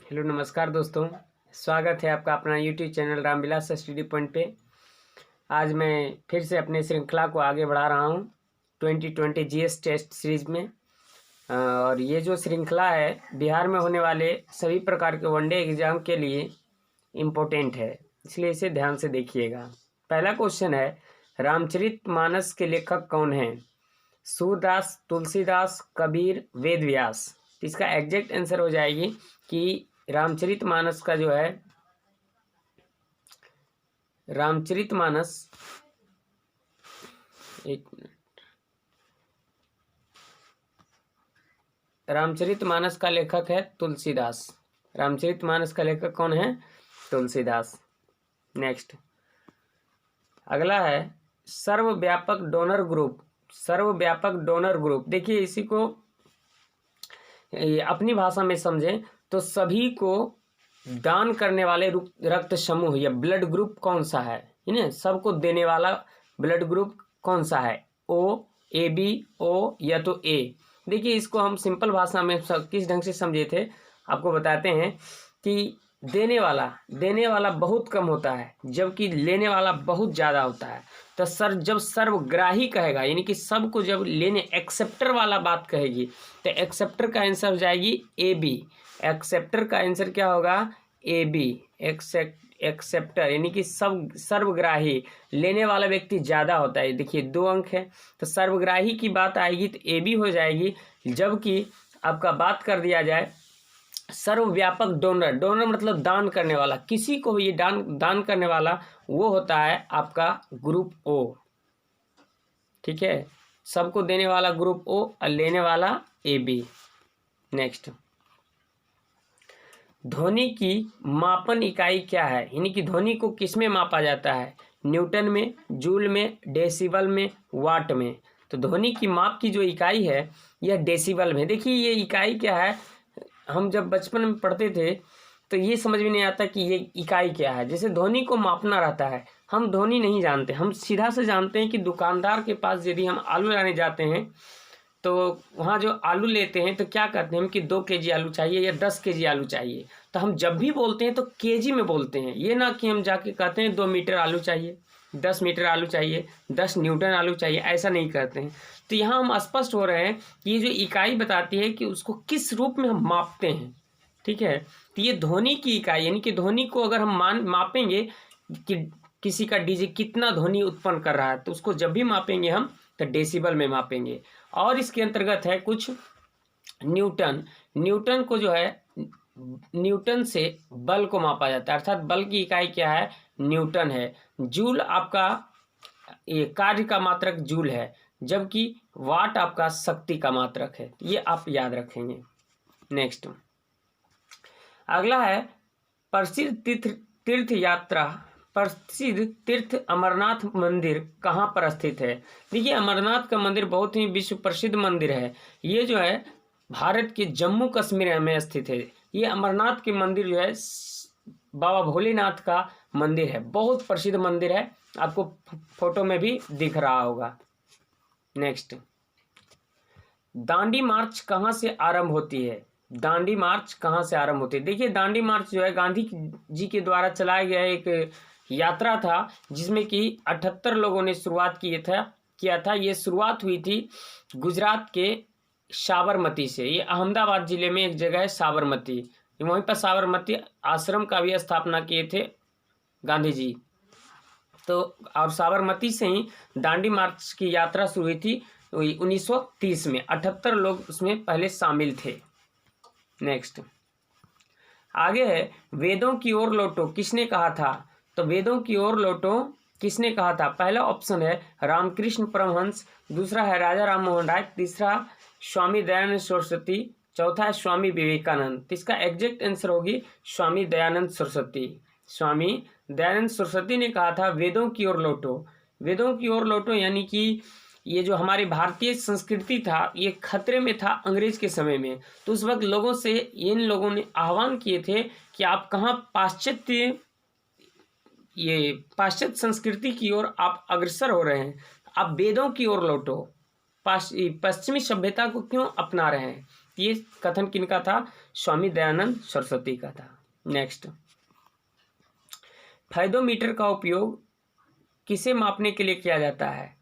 Hello नमस्कार दोस्तों, स्वागत है आपका अपना YouTube channel Ramvilas study point पे। आज मैं फिर से अपने श्रृंखला को आगे बढ़ा रहा हूँ 2020 जीएस टेस्ट सीरीज में। और ये जो श्रृंखला है बिहार में होने वाले सभी प्रकार के वनडे एग्जाम के लिए इम्पोर्टेंट है, इसलिए इसे ध्यान से देखिएगा। पहला क्वेश्चन है, रामचरितमानस के लेखक कौन हैं? सूरदास, तुलसीदास, कबीर, वेद व्यास। इसका एग्जैक्ट आंसर हो जाएगी कि रामचरितमानस का जो है रामचरितमानस एक रामचरितमानस का लेखक है तुलसीदास। रामचरितमानस का लेखक कौन है? तुलसीदास। नेक्स्ट, अगला है सर्वव्यापक डोनर ग्रुप। सर्वव्यापक डोनर ग्रुप, देखिए इसी को अपनी भाषा में समझें तो सभी को दान करने वाले रक्त समूह या ब्लड ग्रुप कौन सा है? ना, सबको देने वाला ब्लड ग्रुप कौन सा है? ओ, ए बी, ओ या तो ए। देखिए इसको हम सिंपल भाषा में किस ढंग से समझे थे आपको बताते हैं कि देने वाला बहुत कम होता है जबकि लेने वाला बहुत ज़्यादा होता है। तो जब सर्वग्राही कहेगा यानी कि सबको जब लेने एक्सेप्टर वाला बात कहेगी तो एक्सेप्टर का आंसर हो जाएगी ए बी। एक्सेप्टर का आंसर क्या होगा? A B. एक्सेप्टर यानी कि सब सर्वग्राही, लेने वाला व्यक्ति ज़्यादा होता है। देखिए 2 अंक है तो सर्वग्राही की बात आएगी तो ए बी हो जाएगी। जबकि आपका बात कर दिया जाए सर्वव्यापक डोनर, डोनर मतलब दान करने वाला, किसी को ये दान करने वाला वो होता है आपका ग्रुप ओ। ठीक है, सबको देने वाला ग्रुप ओ और लेने वाला ए बी। नेक्स्ट, ध्वनि की मापन इकाई क्या है? यानी कि ध्वनि को किस में मापा जाता है? न्यूटन में, जूल में, डेसिबल में, वाट में। तो ध्वनि की माप की जो इकाई है यह डेसिबल में। देखिए ये इकाई क्या है, हम जब बचपन में पढ़ते थे तो ये समझ में नहीं आता कि ये इकाई क्या है। जैसे ध्वनि को मापना रहता है, हम ध्वनि नहीं जानते, हम सीधा से जानते हैं कि दुकानदार के पास यदि हम आलू लाने जाते हैं तो वहाँ जो आलू लेते हैं तो क्या कहते हैं हम कि 2 केजी आलू चाहिए या 10 केजी आलू चाहिए। तो हम जब भी बोलते हैं तो केजी में बोलते हैं, ये ना कि हम जाके कहते हैं 2 मीटर आलू चाहिए, 10 मीटर आलू चाहिए, 10 न्यूटन आलू चाहिए, ऐसा नहीं करते हैं। तो यहाँ हम स्पष्ट हो रहे हैं कि ये जो इकाई बताती है कि उसको किस रूप में हम मापते हैं। ठीक है, तो ये ध्वनि की इकाई यानी कि ध्वनि को अगर हम मापेंगे कि किसी का डीजे कितना ध्वनि उत्पन्न कर रहा है तो उसको जब भी मापेंगे हम तो डेसिबल में मापेंगे। और इसके अंतर्गत है कुछ न्यूटन। न्यूटन को जो है न्यूटन से बल को मापा जाता है, अर्थात बल की इकाई क्या है? न्यूटन है। जूल आपका ये कार्य का मात्रक जूल है, जबकि वाट आपका शक्ति का मात्रक है। ये आप याद रखेंगे। नेक्स्ट, अगला है प्रसिद्ध तीर्थ यात्रा। प्रसिद्ध तीर्थ अमरनाथ मंदिर कहाँ पर स्थित है? देखिए अमरनाथ का मंदिर बहुत ही विश्व प्रसिद्ध मंदिर है। ये जो है भारत के जम्मू कश्मीर में स्थित है। ये अमरनाथ के मंदिर जो है बाबा भोलेनाथ का मंदिर है, बहुत प्रसिद्ध मंदिर है, आपको फोटो में भी दिख रहा होगा। नेक्स्ट, दांडी मार्च कहाँ से आरंभ होती है? दांडी मार्च कहाँ से आरंभ होती है? देखिए दांडी मार्च जो है गांधी जी के द्वारा चलाया गया एक यात्रा था जिसमें कि 78 लोगों ने शुरुआत किया था। ये शुरुआत हुई थी गुजरात के साबरमती से। ये अहमदाबाद जिले में एक जगह है साबरमती, वहीं पर साबरमती आश्रम का भी स्थापना किए थे गांधी जी। तो और साबरमती से ही दांडी मार्च की यात्रा शुरू हुई थी 1930 में। 78 लोग उसमें पहले शामिल थे। नेक्स्ट, आगे है वेदों की ओर लौटो किसने कहा था? तो वेदों की ओर लौटो किसने कहा था? पहला ऑप्शन है रामकृष्ण परमहंस, दूसरा है राजा राम मोहन राय, तीसरा स्वामी दयानंद सरस्वती, चौथा है स्वामी विवेकानंद। इसका एग्जैक्ट आंसर होगी स्वामी दयानंद सरस्वती। स्वामी दयानंद सरस्वती ने कहा था वेदों की ओर लौटो। वेदों की ओर लौटो यानी कि ये जो हमारी भारतीय संस्कृति था ये खतरे में था अंग्रेज के समय में। तो उस वक्त लोगों से इन लोगों ने आह्वान किए थे कि आप कहाँ पाश्चात्य संस्कृति की ओर आप अग्रसर हो रहे हैं, आप वेदों की ओर लौटो, पश्चिमी सभ्यता को क्यों अपना रहे हैं? ये कथन किनका था? स्वामी दयानंद सरस्वती का था। नेक्स्ट, फायदोमीटर का उपयोग किसे मापने के लिए किया जाता है?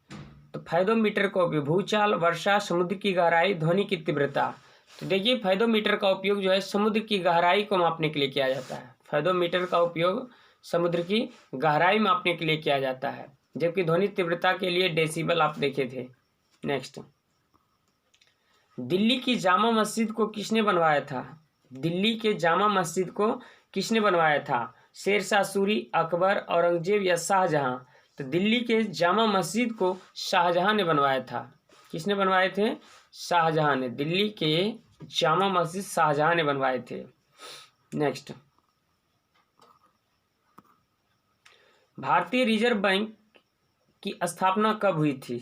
तो फायदोमीटर का उपयोग भूचाल, वर्षा, समुद्र की गहराई, ध्वनि की तीव्रता। तो देखिए फायदोमीटर का उपयोग जो है समुद्र की गहराई को मापने के लिए किया जाता है। फायदोमीटर का उपयोग समुद्र की गहराई मापने के लिए किया जाता है, जबकि ध्वनि तीव्रता के लिए डेसिबल आप देखे थे। नेक्स्ट, दिल्ली की जामा मस्जिद को किसने बनवाया था? दिल्ली के जामा मस्जिद को किसने बनवाया था? शेरशाह सूरी, अकबर, औरंगजेब या शाहजहां? तो दिल्ली के जामा मस्जिद को शाहजहां ने बनवाया था। किसने बनवाए थे? शाहजहां ने। दिल्ली के जामा मस्जिद शाहजहां ने बनवाए थे। नेक्स्ट, भारतीय रिजर्व बैंक की स्थापना कब हुई थी?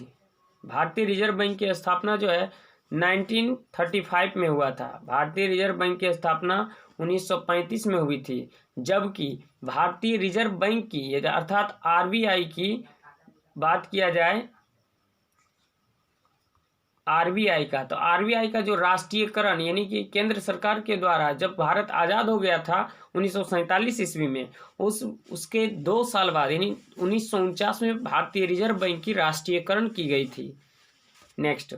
भारतीय रिजर्व बैंक की स्थापना जो है 1935 में हुआ था। भारतीय रिजर्व बैंक की स्थापना 1935 में हुई थी, जबकि भारतीय रिजर्व बैंक की अर्थात आरबीआई की बात किया जाए, आरबीआई का, तो आरबीआई का जो राष्ट्रीयकरण यानी कि केंद्र सरकार के द्वारा जब भारत आज़ाद हो गया था 1947 ईस्वी में, उसके 2 साल बाद यानी 1949 में भारतीय रिजर्व बैंक की राष्ट्रीयकरण की गई थी। नेक्स्ट,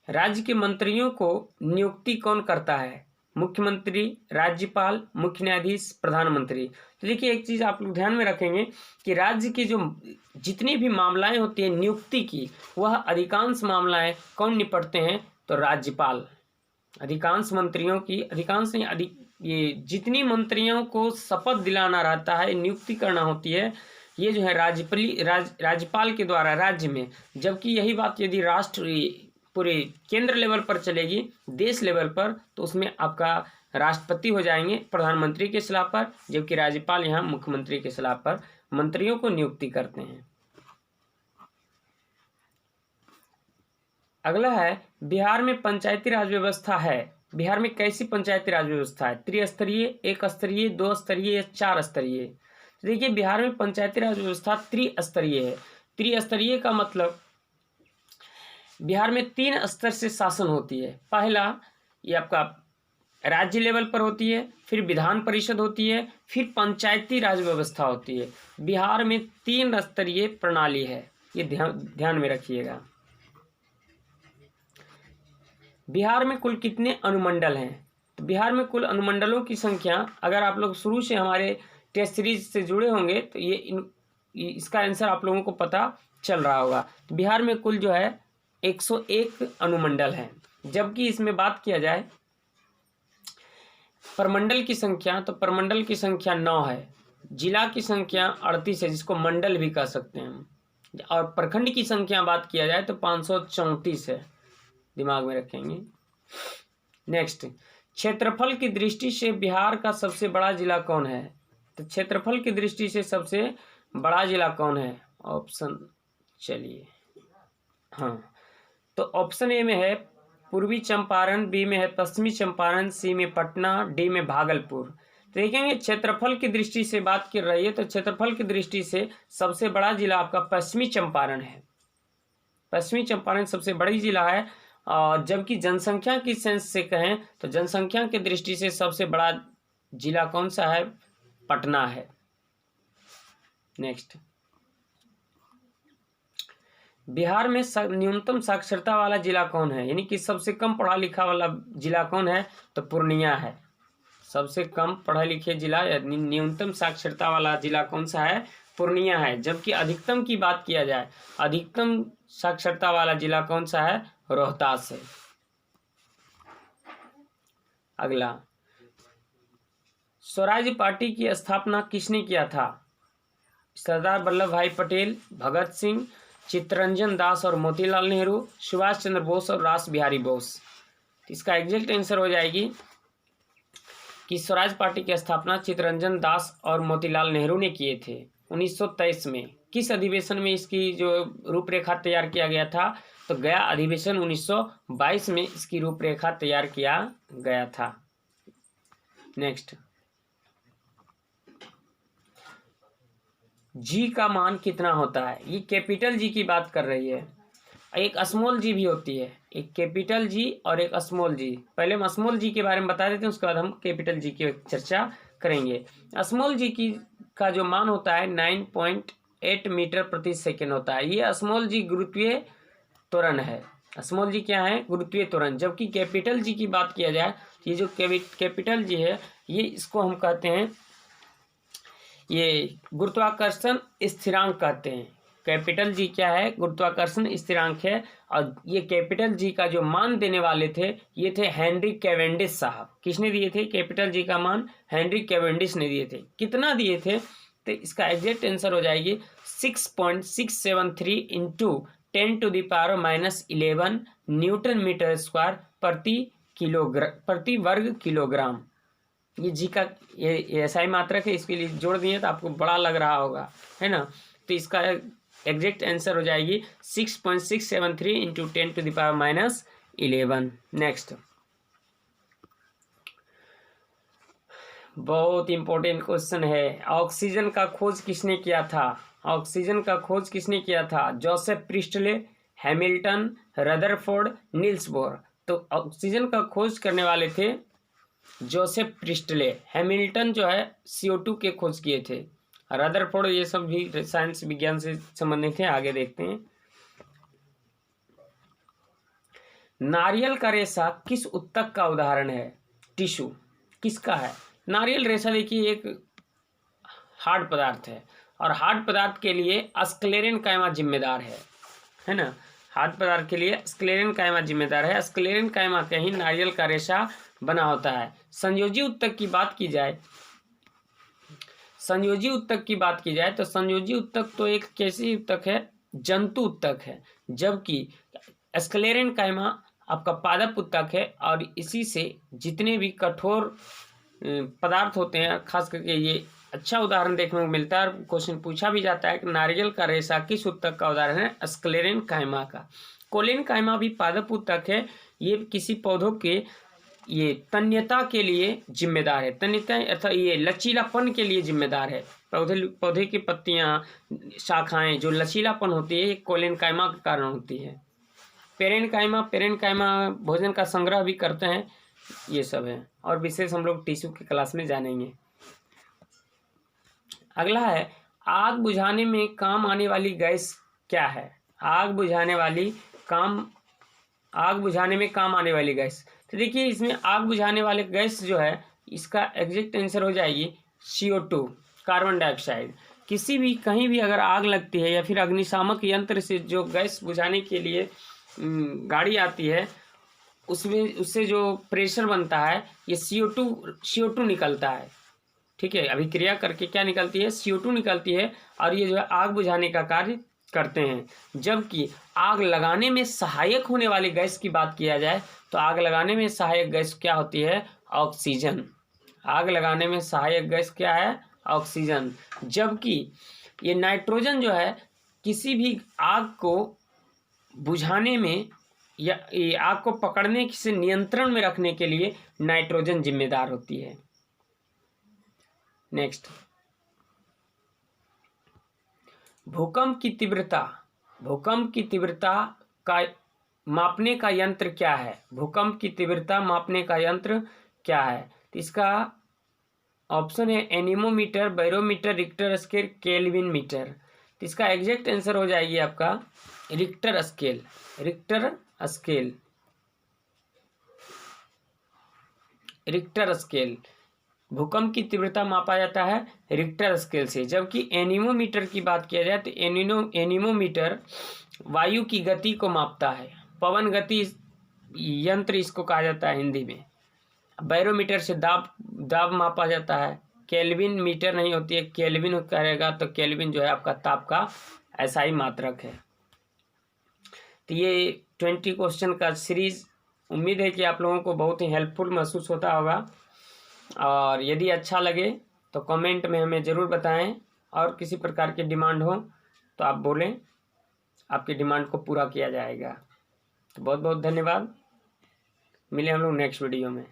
राज्य के मंत्रियों को नियुक्ति कौन करता है? मुख्यमंत्री, राज्यपाल, मुख्य न्यायाधीश, प्रधानमंत्री। तो देखिए एक चीज आप लोग ध्यान में रखेंगे कि राज्य की जो जितनी भी मामलाएं होती हैं नियुक्ति की, वह अधिकांश मामलाएं कौन निपटते हैं? तो राज्यपाल। अधिकांश मंत्रियों की, अधिकांश नहीं, ये जितनी मंत्रियों को शपथ दिलाना रहता है, नियुक्ति करना होती है, ये जो है राज्यपाल के द्वारा राज्य में। जबकि यही बात यदि पूरे केंद्र लेवल पर चलेगी, देश लेवल पर, तो उसमें आपका राष्ट्रपति हो जाएंगे प्रधानमंत्री के सलाह पर, जबकि राज्यपाल यहाँ मुख्यमंत्री के सलाह पर मंत्रियों को नियुक्ति करते हैं। अगला है, बिहार में पंचायती राज व्यवस्था है। बिहार में कैसी पंचायती राज व्यवस्था है? त्रिस्तरीय, एक स्तरीय, 2 स्तरीय या 4 स्तरीय? तो देखिए बिहार में पंचायती राज व्यवस्था त्रिस्तरीय है। त्रिस्तरीय का मतलब बिहार में 3 स्तर से शासन होती है। पहला ये आपका राज्य लेवल पर होती है, फिर विधान परिषद होती है, फिर पंचायती राज व्यवस्था होती है। बिहार में 3 स्तरीय प्रणाली है, ये ध्यान में रखिएगा। बिहार में कुल कितने अनुमंडल हैं? तो बिहार में कुल अनुमंडलों की संख्या, अगर आप लोग शुरू से हमारे टेस्ट सीरीज से जुड़े होंगे तो इसका आंसर आप लोगों को पता चल रहा होगा। तो बिहार में कुल जो है 101 अनुमंडल हैं। जबकि इसमें बात किया जाए प्रमंडल की संख्या, तो प्रमंडल की संख्या 9 है। जिला की संख्या 38 है, जिसको मंडल भी कह सकते हैं। और प्रखंड की संख्या बात किया जाए तो 534 है, दिमाग में रखेंगे। नेक्स्ट, क्षेत्रफल की दृष्टि से बिहार का सबसे बड़ा जिला कौन है? तो क्षेत्रफल की दृष्टि से सबसे बड़ा जिला कौन है? ऑप्शन, चलिए हाँ, तो ऑप्शन ए में है पूर्वी चंपारण, बी में है पश्चिमी चंपारण, सी में पटना, डी में भागलपुर। तो देखेंगे क्षेत्रफल की दृष्टि से बात कर रही है, तो क्षेत्रफल की दृष्टि से सबसे बड़ा जिला आपका पश्चिमी चंपारण है। पश्चिमी चंपारण सबसे बड़ी जिला है। और जबकि जनसंख्या की सेंस से कहें तो जनसंख्या की दृष्टि से सबसे बड़ा जिला कौन सा है? पटना है। नेक्स्ट, बिहार में न्यूनतम साक्षरता वाला जिला कौन है? यानी कि सबसे कम पढ़ा लिखा वाला जिला कौन है? तो पूर्णिया है। सबसे कम पढ़े लिखे जिला या न्यूनतम साक्षरता वाला जिला कौन सा है? पूर्णिया है। जबकि अधिकतम की बात किया जाए, अधिकतम साक्षरता वाला जिला कौन सा है? रोहतास है। अगला, स्वराज पार्टी की स्थापना किसने किया था? सरदार वल्लभ भाई पटेल, भगत सिंह, चित्तरंजन दास और मोतीलाल नेहरू, सुभाष चंद्र बोस और रास बिहारी बोस। इसका एग्जैक्ट आंसर हो जाएगी कि स्वराज पार्टी की स्थापना चित्तरंजन दास और मोतीलाल नेहरू ने किए थे 1923 में। किस अधिवेशन में इसकी जो रूपरेखा तैयार किया गया था? तो गया अधिवेशन 1922 में इसकी रूपरेखा तैयार किया गया था। नेक्स्ट, जी का मान कितना होता है? ये कैपिटल जी की बात कर रही है। एक स्मॉल जी भी होती है, एक कैपिटल जी और एक स्मॉल जी। पहले हम स्मॉल जी के बारे में बता देते हैं, उसके बाद हम कैपिटल जी की चर्चा करेंगे। स्मॉल जी का जो मान होता है 9.8 मीटर प्रति सेकेंड होता है। ये स्मॉल जी गुरुत्वीय त्वरण है। स्मॉल जी क्या है? गुरुत्वीय त्वरण। जबकि कैपिटल जी की बात किया जाए, ये जो कैपिटल जी है, ये इसको हम कहते हैं, ये गुरुत्वाकर्षण स्थिरांक कहते हैं। कैपिटल जी क्या है? गुरुत्वाकर्षण स्थिरांक है। और ये कैपिटल जी का जो मान देने वाले थे, ये थे हेनरी कैवेंडिश साहब। किसने दिए थे कैपिटल जी का मान? हेनरी कैवेंडिश ने दिए थे। कितना दिए थे? तो इसका एग्जैक्ट आंसर हो जाएगी 6.673 इंटू 10⁻⁻11 न्यूटन मीटर स्क्वायर प्रति वर्ग किलोग्राम। ये जी का ये SI मात्रक है, इसके लिए जोड़ दिए तो आपको बड़ा लग रहा होगा, है ना। तो इसका एग्जैक्ट आंसर हो जाएगी 6.673 इंटू 10⁻⁻11। नेक्स्ट, बहुत इंपॉर्टेंट क्वेश्चन है। ऑक्सीजन का खोज किसने किया था? ऑक्सीजन का खोज किसने किया था? Joseph Presley, Hamilton, Rutherford, Niels Bohr. तो ऑक्सीजन का खोज करने वाले थे जोसेफ प्रिस्टले। हैमिल्टन जो है CO2 के खोज किए थे। रदरफोर्ड ये सब भी साइंस विज्ञान से संबंधित है। आगे देखते हैं। नारियल का रेशा किस उत्तक का उदाहरण है? टिश्यू किसका है? नारियल रेशा देखिए एक हार्ड पदार्थ है, और हार्ड पदार्थ के लिए स्क्लेरेनकाइमा जिम्मेदार है ना। हार्ड पदार्थ के लिए स्क्लेरेनकाइमा जिम्मेदार है। स्क्लेरेनकाइमा का ही नारियल का रेशा बना होता है। संयोजी उत्तक की बात की जाए, संयोजी उत्तक की बात की जाए तो संयोजी उत्तक तो एक कैसी उत्तक है? जंतु उत्तक है। जबकि स्क्लेरेनकाइमा आपका पादप उत्तक है, और इसी से जितने भी कठोर पदार्थ होते हैं, खास करके ये अच्छा उदाहरण देखने को मिलता है। क्वेश्चन पूछा भी जाता है कि नारियल का रेशा किस उत्तक का उदाहरण है? स्क्लेरेनकाइमा का। कोलेनकाइमा भी पादप उत्तक है। ये किसी पौधों के ये तन्यता के लिए जिम्मेदार है। तन्यता अर्थात ये लचीलापन के लिए जिम्मेदार है। पौधे की पत्तियां, शाखाएं जो लचीलापन होती है, ये कोलेनकाइमा के कारण होती है। पेरेनकाइमा भोजन का संग्रह भी करते हैं। ये सब है, और विशेष हम लोग टिश्यू की क्लास में जानेंगे। अगला है, आग बुझाने में काम आने वाली गैस क्या है? आग बुझाने में काम आने वाली गैस। तो देखिए इसमें आग बुझाने वाले गैस जो है, इसका एग्जैक्ट आंसर हो जाएगी CO2, कार्बन डाइऑक्साइड। किसी भी कहीं भी अगर आग लगती है, या फिर अग्निशामक यंत्र से जो गैस बुझाने के लिए गाड़ी आती है, उसमें उससे जो प्रेशर बनता है, ये CO2 निकलता है। ठीक है, अभिक्रिया करके क्या निकलती है? CO2 निकलती है, और ये जो है आग बुझाने का कार्य करते हैं। जबकि आग लगाने में सहायक होने वाली गैस की बात किया जाए तो आग लगाने में सहायक गैस क्या होती है? ऑक्सीजन। आग लगाने में सहायक गैस क्या है? ऑक्सीजन। जबकि ये नाइट्रोजन जो है, किसी भी आग को बुझाने में या आग को पकड़ने से नियंत्रण में रखने के लिए नाइट्रोजन जिम्मेदार होती है। नेक्स्ट, भूकंप की तीव्रता का मापने का यंत्र क्या है? भूकंप की तीव्रता मापने का यंत्र क्या है? तो इसका ऑप्शन है anemometer, barometer, Richter scale, Kelvin meter. तो इसका एग्जैक्ट आंसर हो जाएगी आपका रिक्टर स्केल। रिक्टर स्केल भूकंप की तीव्रता मापा जाता है रिक्टर स्केल से। जबकि एनीमोमीटर की बात किया जाए तो एनीमोमीटर वायु की गति को मापता है। पवन गति यंत्र इसको कहा जाता है हिंदी में। बैरोमीटर से दाब मापा जाता है। केल्विन मीटर नहीं होती है, केल्विन करेगा तो केल्विन जो है आपका ताप का SI मात्रक है। तो ये 20 क्वेश्चन का सीरीज, उम्मीद है कि आप लोगों को बहुत ही हेल्पफुल महसूस होता होगा। और यदि अच्छा लगे तो कमेंट में हमें ज़रूर बताएं, और किसी प्रकार की डिमांड हो तो आप बोलें, आपकी डिमांड को पूरा किया जाएगा। तो बहुत बहुत धन्यवाद। मिले हम लोग नेक्स्ट वीडियो में।